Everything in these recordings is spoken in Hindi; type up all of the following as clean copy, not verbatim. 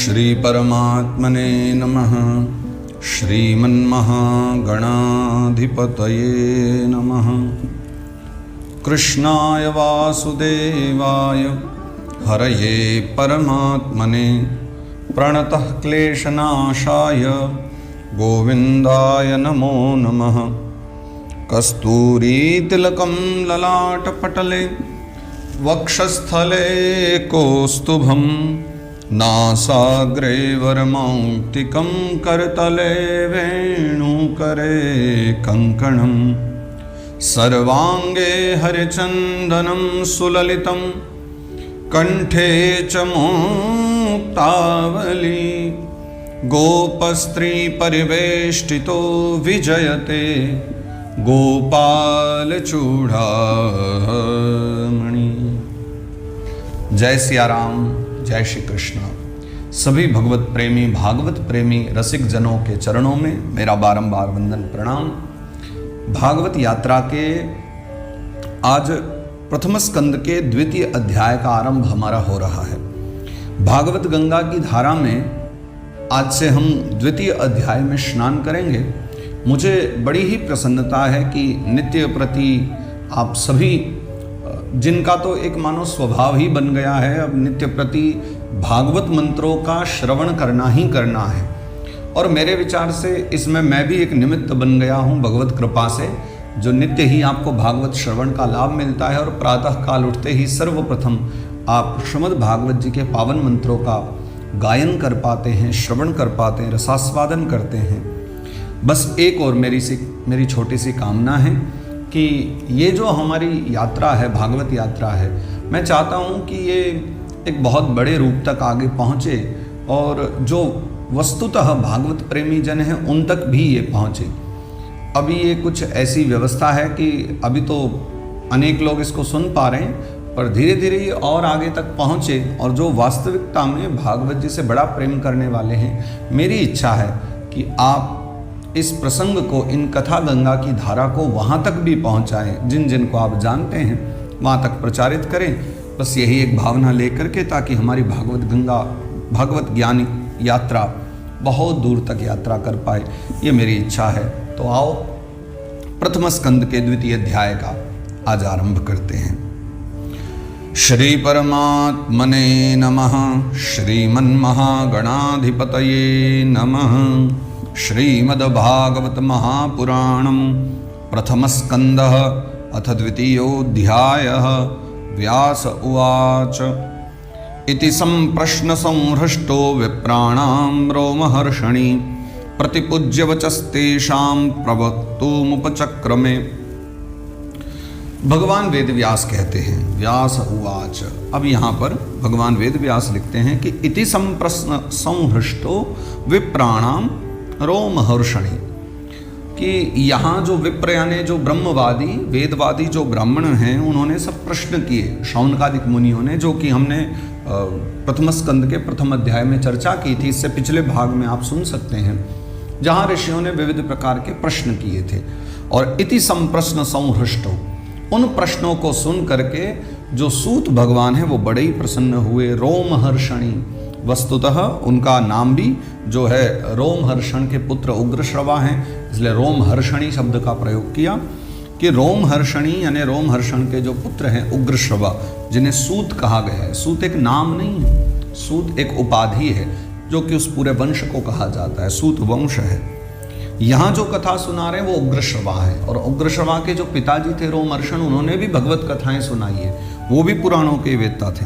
श्री परमात्मने नमः। श्रीमन्महागणाधिपतये नमः। कृष्णाय वासुदेवाय हरये परमात्मने प्रणतः क्लेशनाशाय गोविन्दाय नमो नमः। कस्तूरीतिलकं ललाटपटले वक्षस्थले कौस्तुभं नासाग्रे वरमौक्तिकं करतले वेणुकरे कङ्कणं सर्वाङ्गे हरिचन्दनं सुललितं कण्ठे च मुक्तावली गोपस्त्रीपरिवेष्टितो विजयते गोपालचूड़ामणि। जय सिया राम, जय श्री कृष्ण। सभी भगवत प्रेमी भागवत प्रेमी रसिक जनों के चरणों में मेरा बारंबार वंदन प्रणाम। भागवत यात्रा के आज प्रथम स्कंद के द्वितीय अध्याय का आरंभ हमारा हो रहा है। भागवत गंगा की धारा में आज से हम द्वितीय अध्याय में स्नान करेंगे। मुझे बड़ी ही प्रसन्नता है कि नित्य प्रति आप सभी, जिनका तो एक मानो स्वभाव ही बन गया है, अब नित्य प्रति भागवत मंत्रों का श्रवण करना ही करना है। और मेरे विचार से इसमें मैं भी एक निमित्त बन गया हूँ भगवत कृपा से, जो नित्य ही आपको भागवत श्रवण का लाभ मिलता है। और प्रातः काल उठते ही सर्वप्रथम आप श्रीमद् भागवत जी के पावन मंत्रों का गायन कर पाते हैं, श्रवण कर पाते हैं, रसास्वादन करते हैं। बस एक और मेरी छोटी सी कामना है कि ये जो हमारी यात्रा है, भागवत यात्रा है, मैं चाहता हूँ कि ये एक बहुत बड़े रूप तक आगे पहुँचे और जो वस्तुतः भागवत प्रेमी जन हैं उन तक भी ये पहुँचे। अभी ये कुछ ऐसी व्यवस्था है कि अभी तो अनेक लोग इसको सुन पा रहे हैं, पर धीरे धीरे ये और आगे तक पहुँचे और जो वास्तविकता में भागवत जी से बड़ा प्रेम करने वाले हैं, मेरी इच्छा है कि आप इस प्रसंग को, इन कथा गंगा की धारा को वहाँ तक भी पहुँचाएं, जिन जिन को आप जानते हैं वहाँ तक प्रचारित करें। बस यही एक भावना लेकर के, ताकि हमारी भागवत गंगा, भागवत ज्ञान यात्रा बहुत दूर तक यात्रा कर पाए, ये मेरी इच्छा है। तो आओ प्रथम स्कंद के द्वितीय अध्याय का आज आरंभ करते हैं। श्री परमात्मने नमः। श्रीमन्महागणाधिपतये नमः। श्रीमद्भागवत महापुराणं प्रथम स्कंदः अथ द्वितीयोऽध्यायः। व्यास उवाच इति सम्प्रश्न संहृष्टो विप्राणां रोमहर्षणि प्रतिपूज्य वचस्तेषां प्रवक्तुमुपचक्रमे। भगवान वेद व्यास कहते हैं, व्यास उवाच। अब यहाँ पर भगवान वेद व्यास लिखते हैं कि इति संप्रश्न संहृष्टो विप्राणाम रोमहर्षणि, कि यहाँ जो विप्र यानी जो ब्रह्मवादी वेदवादी जो ब्राह्मण हैं, उन्होंने सब प्रश्न किए शौनकादिक मुनियों ने, जो कि हमने प्रथम स्कंद के प्रथम अध्याय में चर्चा की थी। इससे पिछले भाग में आप सुन सकते हैं, जहाँ ऋषियों ने विविध प्रकार के प्रश्न किए थे। और इति संप्रश्न संहृष्टो, उन प्रश्नों को सुन करके जो सूत भगवान है वो बड़े ही प्रसन्न हुए। रोमहर्षणि, वस्तुतः उनका नाम भी जो है रोमहर्षण के पुत्र उग्रश्रवा हैं, इसलिए रोमहर्षणि शब्द का प्रयोग किया कि रोमहर्षणि यानी रोमहर्षण के जो पुत्र हैं उग्रश्रवा, जिन्हें सूत कहा गया है। सूत एक नाम नहीं है, सूत एक उपाधि है जो कि उस पूरे वंश को कहा जाता है, सूत वंश है। यहाँ जो कथा सुना रहे हैं वो उग्रश्रवा है, और उग्रश्रवा के जो पिताजी थे रोमहर्षण, उन्होंने भी भगवत कथाएं सुनाई है, वो भी पुराणों के वेत्ता थे।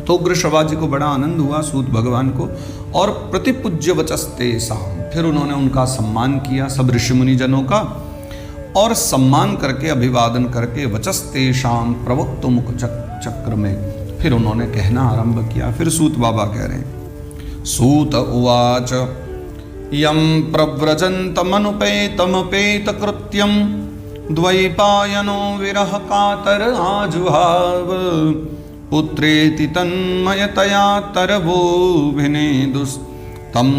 तो उग्रश्रवा जी को बड़ा आनंद हुआ सूत भगवान को, और प्रतिपूज्य वचस्तेषां, फिर उन्होंने उनका सम्मान किया सब ऋषि मुनि जनों का, और सम्मान करके अभिवादन करके वचस्तेषां प्रवक्तुमुख चक्र में फिर उन्होंने कहना आरंभ किया। फिर सूत बाबा कह रहे हैं, सूत उवाच यं प्रव्रजन्तमनुपेतमपेतकृत्यं द्वैपायनो विरह कातर आजुहाव पुत्रेति तन्मयतया तरवोभिनेदुस्तं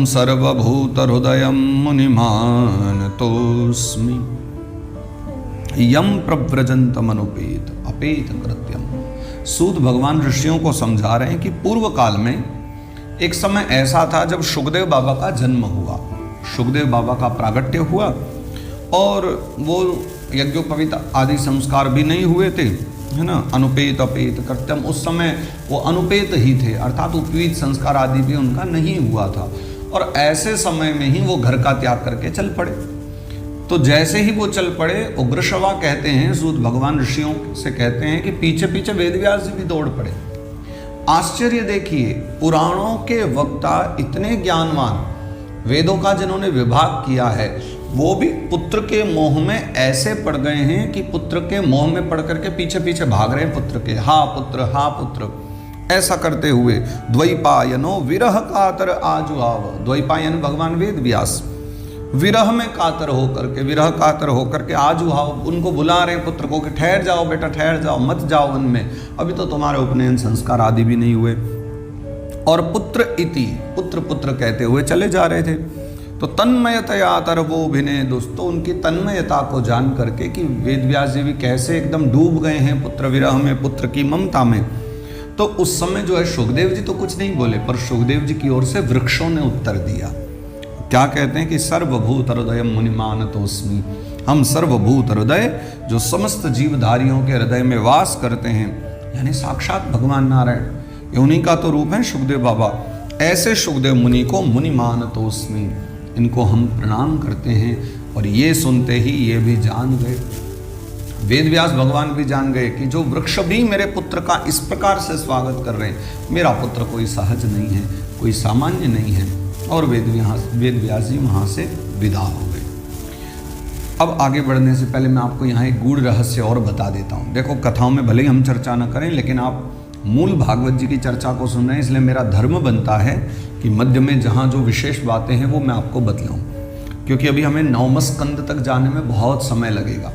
सर्वभूतहृदयं मुनिमानतोऽस्मि। यम प्रव्रजन्तमनुपेत अपेत कृत्यम। सूत भगवान ऋषियों को समझा रहे हैं कि पूर्व काल में एक समय ऐसा था जब शुकदेव बाबा का जन्म हुआ, शुकदेव बाबा का प्रागट्य हुआ और वो यज्ञोपवीत आदि संस्कार भी नहीं हुए थे, है ना। अनुपेत अपेत कर्तव्य, उस समय वो अनुपेत ही थे, अर्थात उपवीत संस्कार आदि भी उनका नहीं हुआ था। और ऐसे समय में ही वो घर का त्याग करके चल पड़े। तो जैसे ही वो चल पड़े, उग्रश्रवा कहते हैं, सूत भगवान ऋषियों से कहते हैं कि पीछे पीछे वेदव्यास जी भी दौड़ पड़े। आश्चर्य देखिए, पुराणों के वक्ता इतने ज्ञानवान, वेदों का जिन्होंने विभाग किया है, वो भी पुत्र के मोह में ऐसे पड़ गए हैं कि पुत्र के मोह में पड़ करके पीछे पीछे भाग रहे हैं पुत्र के, हा पुत्र, ऐसा करते हुए द्वैपायनो विरह कातर आजुआव। द्वैपायन भगवान वेद व्यास विरह में कातर होकर के आजुआव, उनको बुला रहे पुत्र को कि ठहर जाओ बेटा, ठहर जाओ, मत जाओ वन में, अभी तो तुम्हारे उपनयन संस्कार आदि भी नहीं हुए। और पुत्र इति, पुत्र कहते हुए चले जा रहे थे। तो तन्मयतया तरवो भिने, दोस्तों उनकी तन्मयता को जान करके कि वेदव्यास जी भी कैसे एकदम डूब गए हैं पुत्र विरह में, पुत्र की ममता में। तो उस समय जो है शुकदेव जी तो कुछ नहीं बोले, पर शुकदेव जी की ओर से वृक्षों ने उत्तर दिया। क्या कहते हैं कि सर्वभूत हृदय मुनिमानतोस्मि, हम सर्वभूत हृदय जो समस्त जीवधारियों के हृदय में वास करते हैं, यानी साक्षात भगवान नारायण, ये उन्हीं का तो रूप है शुकदेव बाबा। ऐसे शुकदेव मुनि को मुनिमानतोस्मि, इनको हम प्रणाम करते हैं। और ये सुनते ही ये भी जान गए, वेदव्यास भगवान भी जान गए कि जो वृक्ष भी मेरे पुत्र का इस प्रकार से स्वागत कर रहे हैं, मेरा पुत्र कोई सहज नहीं है, कोई सामान्य नहीं है। और वेदव्यास जी वहाँ से विदा हो गए। अब आगे बढ़ने से पहले मैं आपको यहाँ एक गूढ़ रहस्य और बता देता हूँ। देखो, कथाओं में भले ही हम चर्चा न करें, लेकिन आप मूल भागवत जी की चर्चा को सुन रहे हैं, इसलिए मेरा धर्म बनता है कि मध्य में जहाँ जो विशेष बातें हैं वो मैं आपको बतलाऊँ, क्योंकि अभी हमें 9वें स्कंद तक जाने में बहुत समय लगेगा।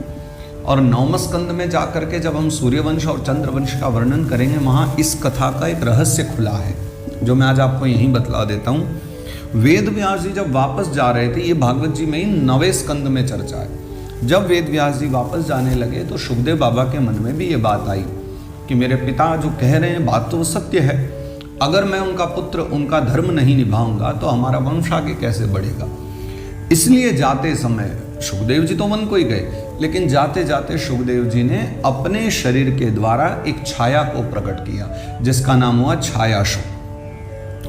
और 9वें स्कंद में जा करके जब हम सूर्यवंश और चंद्रवंश का वर्णन करेंगे, वहाँ इस कथा का एक रहस्य खुला है जो मैं आज आपको यहीं बतला देता हूँ। वेद व्यास जी जब वापस जा रहे थे, ये भागवत जी में ही 9वें स्कंद में चर्चा है। जब वेद व्यास जी वापस जाने लगे तो शुकदेव बाबा के मन में भी ये बात आई कि मेरे पिता जो कह रहे हैं बात तो सत्य है, अगर मैं उनका पुत्र, उनका धर्म नहीं निभाऊंगा तो हमारा वंश आगे कैसे बढ़ेगा। इसलिए जाते समय शुकदेव जी तो वन को ही गए, लेकिन जाते जाते शुकदेव जी ने अपने शरीर के द्वारा एक छाया को प्रकट किया, जिसका नाम हुआ छायाशुक।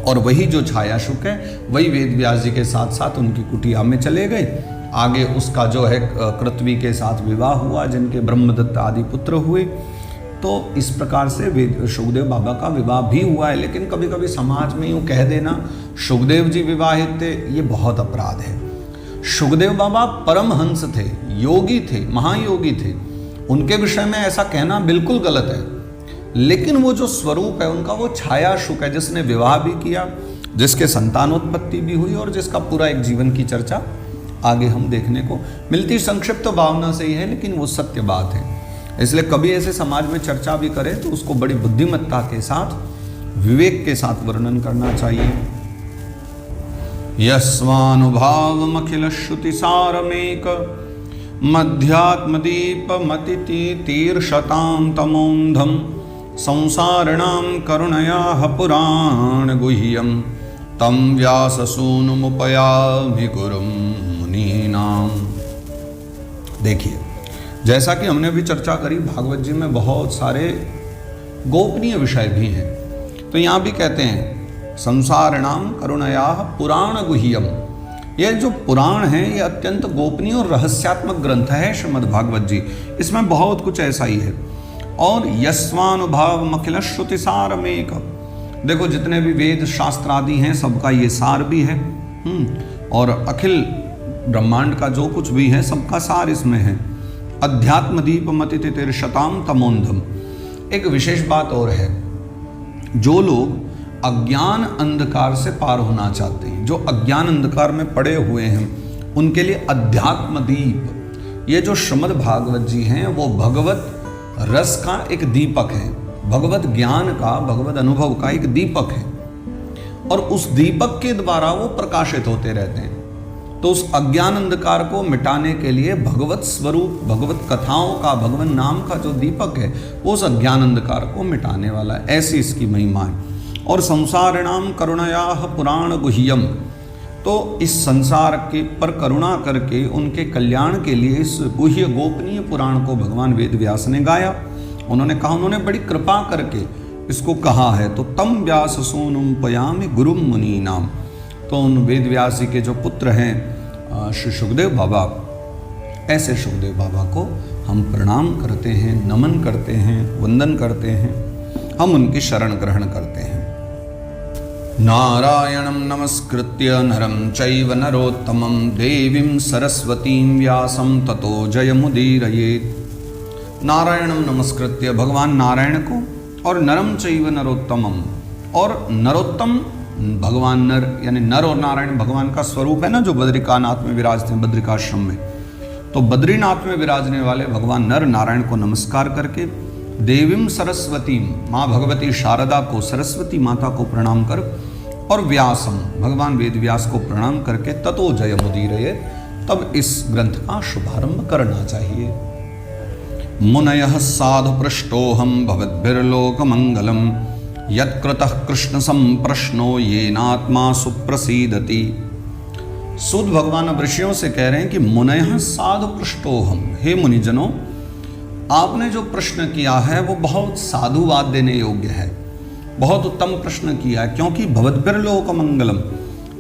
और वही जो छायाशुक है, वही वेद व्यास जी के साथ साथ उनकी कुटिया में चले गए। आगे उसका जो है कृतवी के साथ विवाह हुआ, जिनके ब्रह्मदत्त आदि पुत्र हुए। तो इस प्रकार से शुकदेव बाबा का विवाह भी हुआ है। लेकिन कभी कभी समाज में यूँ कह देना शुकदेव जी विवाहित थे, ये बहुत अपराध है। शुकदेव बाबा परमहंस थे, योगी थे, महायोगी थे, उनके विषय में ऐसा कहना बिल्कुल गलत है। लेकिन वो जो स्वरूप है उनका, वो छायाशुक है, जिसने विवाह भी किया, जिसके संतानोत्पत्ति भी हुई और जिसका पूरा एक जीवन की चर्चा आगे हम देखने को मिलती। संक्षिप्त भावना से ही है, लेकिन वो सत्य बात है। इसलिए कभी ऐसे समाज में चर्चा भी करें तो उसको बड़ी बुद्धिमत्ता के साथ, विवेक के साथ वर्णन करना चाहिए। यस्वानुभावमखिल श्रुति सारमेक मध्यात्मदीप मतिति तीर्षतां तमोन्धम संसारिणां करुणया पुराण गुह्यम तम व्याससूनुमुपयामि गुरुं मुनीनां। देखिए, जैसा कि हमने भी चर्चा करी, भागवत जी में बहुत सारे गोपनीय विषय भी हैं। तो यहाँ भी कहते हैं संसारिणां करुणया पुराण गुह्यम। ये जो पुराण है ये अत्यंत गोपनीय और रहस्यात्मक ग्रंथ है श्रीमद्भागवत जी, इसमें बहुत कुछ ऐसा ही है। और यस्वानुभाव मखिल श्रुति सारमेक, देखो जितने भी वेद शास्त्र आदि हैं सबका ये सार भी है। और अखिल ब्रह्मांड का जो कुछ भी है सबका सार इसमें है। अध्यात्म दीप मति तीर्षताम तमोन्धम। एक विशेष बात और है, जो लोग अज्ञान अंधकार से पार होना चाहते हैं, जो अज्ञान अंधकार में पड़े हुए हैं, उनके लिए अध्यात्म दीप, ये जो श्रीमद् भागवत जी हैं वो भगवत रस का एक दीपक है, भगवत ज्ञान का, भगवत अनुभव का एक दीपक है। और उस दीपक के द्वारा वो प्रकाशित होते रहते हैं। तो उस अज्ञान अंधकार को मिटाने के लिए भगवत स्वरूप, भगवत कथाओं का, भगवत नाम का जो दीपक है वो उस अज्ञान अंधकार को मिटाने वाला है। ऐसी इसकी महिमा है। और संसारिणाम करुणया पुराण गुह्यम, तो इस संसार के पर करुणा करके उनके कल्याण के लिए इस गुह्य गोपनीय पुराण को भगवान वेद व्यास ने गाया। उन्होंने कहा, उन्होंने बड़ी कृपा करके इसको कहा है। तो तम व्यास सोनुम पयामि गुरुम मुनि नाम, तो उन वेद व्यास जी के जो पुत्र हैं श्री सुखदेव बाबा, ऐसे सुखदेव बाबा को हम प्रणाम करते हैं, नमन करते हैं, वंदन करते हैं, हम उनकी शरण ग्रहण करते हैं। नारायणं नमस्कृत्य नरं चैव नरोत्तमं देवीं सरस्वतीं व्यासं ततो जयमुदीरयेत्। नारायणं नमस्कृत्य, भगवान नारायण को, और नरम चैव नरोत्तमम, और नरोत्तम भगवान नर, यानी नर और नारायण भगवान का स्वरूप है ना, जो बद्रिकानाथ में विराजते हैं, बद्रिकाश्रम में। तो बद्रीनाथ में विराजने वाले भगवान नर नारायण को नमस्कार करके, देवीं सरस्वती, माँ भगवती शारदा को, सरस्वती माता को प्रणाम कर, और व्यासम, भगवान वेद व्यास को प्रणाम करके, ततो जयमुदीरये, तब इस ग्रंथ का शुभारंभ करना चाहिए। मुनयः साधु पृष्टोहम भवद्भिर्लोक मंगलम यत्कृतः कृष्ण संप्रश्नो येनात्मा सुप्रसीदति। सूत भगवान अब ऋषियों से कह रहे हैं कि मुनयः साधु पृष्टोहम, हे मुनिजनों, आपने जो प्रश्न किया है वो बहुत साधुवाद देने योग्य है, बहुत उत्तम प्रश्न किया है, क्योंकि भवद्भिर्लोक मंगलम,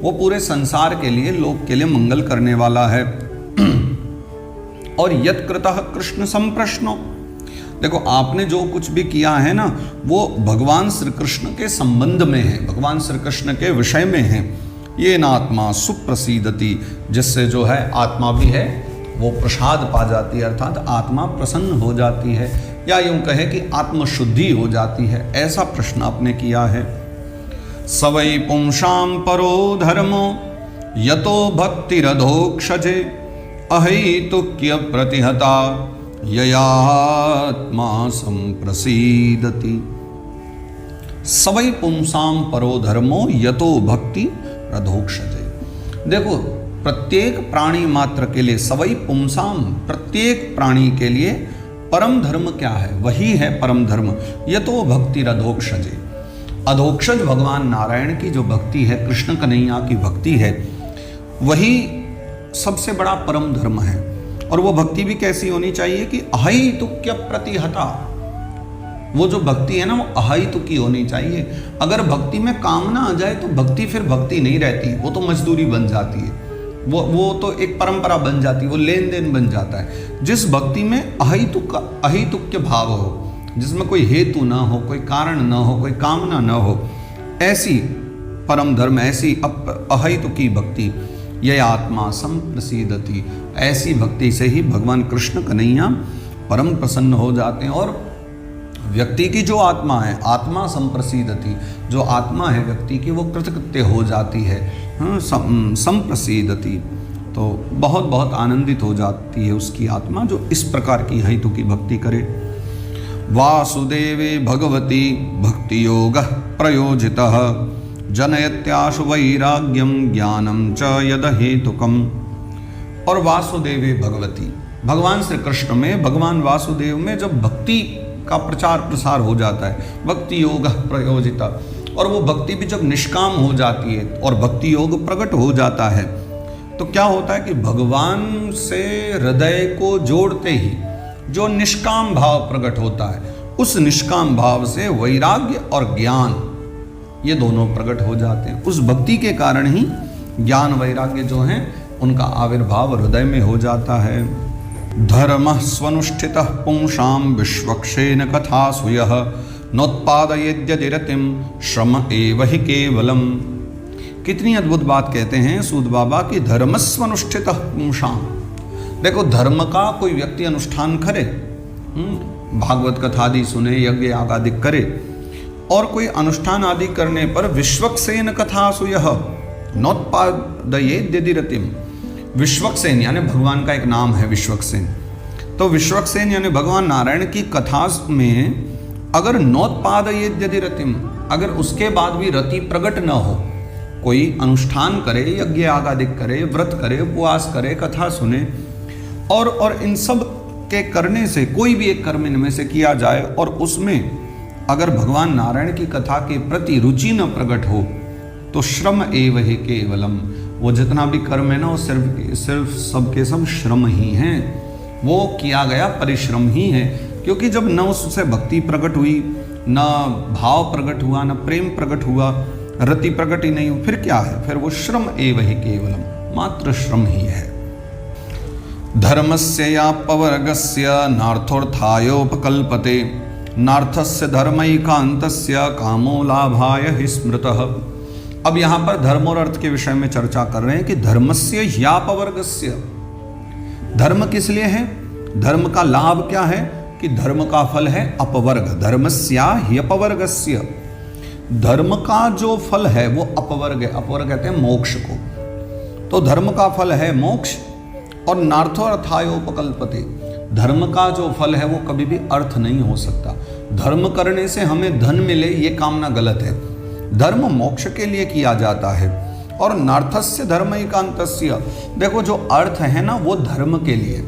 वो पूरे संसार के लिए, लोक के लिए मंगल करने वाला है। और यत्कृतः कृष्ण संप्रश्नो, देखो आपने जो कुछ भी किया है ना, वो भगवान श्री कृष्ण के संबंध में है, भगवान श्री कृष्ण के विषय में है। ये नात्मा सुप्रसीदति, जिससे जो है आत्मा भी है वो प्रसाद पा जाती है, अर्थात आत्मा प्रसन्न हो जाती है, या यूं कहे कि आत्मशुद्धि हो जाती है। ऐसा प्रश्न आपने किया है। सवै पुंसाम परो धर्मो यतो भक्तिरधोक्षजे अहैतुक्य प्रतिहता ययात्मा संप्रसीदति। सवै पुंसाम परो धर्मो यतो भक्ति रधोक्षजे। देखो, प्रत्येक प्राणी मात्र के लिए, सवै पुंसाम, प्रत्येक प्राणी के लिए परम धर्म क्या है? वही है परम धर्म। यतो भक्ति रधोक्षजे, अधोक्षज भगवान नारायण की जो भक्ति है, कृष्ण कन्हैया की भक्ति है, वही सबसे बड़ा परम धर्म है। और वो भक्ति भी कैसी होनी चाहिए कि अहैतुक्य प्रतिहता, वो जो भक्ति है ना, वो अहैतुकी होनी चाहिए। अगर भक्ति में कामना आ जाए तो भक्ति फिर भक्ति नहीं रहती, वो तो मजदूरी बन जाती है, वो तो एक परंपरा बन जाती है, वो लेन देन बन जाता है। जिस भक्ति में अहैतुक्य भाव हो, जिसमें कोई हेतु ना हो, कोई कारण ना हो, कोई कामना ना हो, ऐसी परम धर्म, ऐसी अहैतुकी भक्ति, यह आत्मा संप्रसीदति, ऐसी भक्ति से ही भगवान कृष्ण कन्हैया परम प्रसन्न हो जाते हैं। और व्यक्ति की जो आत्मा है, आत्मा संप्रसीदति, जो आत्मा है व्यक्ति की, वो कृतकृत्य हो जाती है, संप्रसीदति, तो बहुत बहुत आनंदित हो जाती है उसकी आत्मा, जो इस प्रकार की हेतु की भक्ति करे। वासुदेवे भगवती भक्ति योग प्रयोजितः जनयत्याशु वैराग्यम ज्ञानम च यद हेतुकम। और वासुदेवे भगवती, भगवान श्री कृष्ण में, भगवान वासुदेव में जब भक्ति का प्रचार प्रसार हो जाता है, भक्ति योग प्रयोजिता, और वो भक्ति भी जब निष्काम हो जाती है और भक्ति योग प्रकट हो जाता है, तो क्या होता है कि भगवान से हृदय को जोड़ते ही जो निष्काम भाव प्रकट होता है, उस निष्काम भाव से वैराग्य और ज्ञान, ये दोनों प्रकट हो जाते हैं। उस भक्ति के कारण ही ज्ञान वैराग्य जो हैं उनका आविर्भाव हृदय में हो जाता है। धर्मः स्वनुष्ठितः पुंसां विश्वक्षेन कथासु यः नोत्पादयेद्यदि रतिं श्रम एव हि केवलम। कितनी अद्भुत बात कहते हैं सूत बाबा कि धर्मस्वनुष्ठितः पुंसां। देखो, धर्म का कोई व्यक्ति अनुष्ठान करे, भागवत कथा आदि सुने, यज्ञ याग आदि करे, और कोई अनुष्ठान आदि करने पर विश्वक्सेन कथासु यः नोत्पादयेद्यदि रतिं, विश्वक्सेन यानी भगवान का एक नाम है विश्वक्सेन, तो विश्वक्सेन यानी भगवान नारायण की कथा में अगर नोत्पादयेद्यदि रतिम, अगर उसके बाद भी रति प्रकट न हो, कोई अनुष्ठान करे, यज्ञ आदि करे, व्रत करे, उपवास करे, कथा सुने, और इन सब के करने से कोई भी एक कर्म इनमें से किया जाए और उसमें अगर भगवान नारायण की कथा के प्रति रुचि न प्रकट हो तो श्रम एव ही केवलम, वो जितना भी कर्म है ना वो सिर्फ सबके सब श्रम ही हैं, वो किया गया परिश्रम ही है। क्योंकि जब न उससे भक्ति प्रकट हुई, न भाव प्रकट हुआ, न प्रेम प्रकट हुआ, रति प्रकट ही नहीं हुई, फिर क्या है? फिर वो श्रम एव ही केवलम, मात्र श्रम ही है। धर्मस्य या पवर्गस्य नार्थोर्थायोपकल्पते, नार्थस्य धर्मैकान्तस्य कामो लाभाय हि स्मृतः। अब यहाँ पर धर्म और अर्थ के विषय में चर्चा कर रहे हैं कि धर्मस्य ह्यापवर्गस्य, धर्म किस लिए है? धर्म का लाभ क्या है? कि धर्म का फल है अपवर्ग, धर्मस्या ह्यपवर्गस्य, धर्म का जो फल है वो अपवर्ग है। अपवर्ग कहते हैं मोक्ष को। तो धर्म का फल है मोक्ष, और नार्थोर्थायोपकल्पते, धर्म का जो फल है वो कभी भी अर्थ नहीं हो सकता। धर्म करने से हमें धन मिले ये कामना गलत है। धर्म मोक्ष के लिए किया जाता है। और नार्थस्य धर्मैकान्तस्य, देखो जो अर्थ है ना वो धर्म के लिए,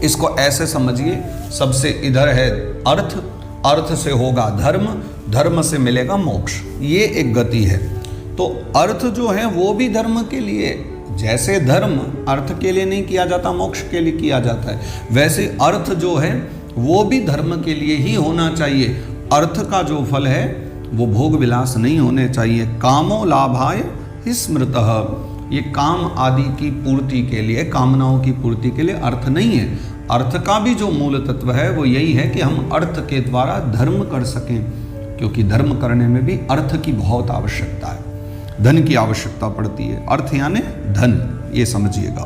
इसको ऐसे समझिए, सबसे इधर है अर्थ, अर्थ से होगा धर्म, धर्म से मिलेगा मोक्ष, ये एक गति है। तो अर्थ जो है वो भी धर्म के लिए, जैसे धर्म अर्थ के लिए नहीं किया जाता, मोक्ष के लिए किया जाता है, वैसे अर्थ जो है वो भी धर्म के लिए ही होना चाहिए। अर्थ का जो फल है वो भोग विलास नहीं होने चाहिए। कामो लाभाय हि स्मृतः, ये काम आदि की पूर्ति के लिए, कामनाओं की पूर्ति के लिए अर्थ नहीं है। अर्थ का भी जो मूल तत्व है वो यही है कि हम अर्थ के द्वारा धर्म कर सकें, क्योंकि धर्म करने में भी अर्थ की बहुत आवश्यकता है, धन की आवश्यकता पड़ती है। अर्थ यानी धन, ये समझिएगा।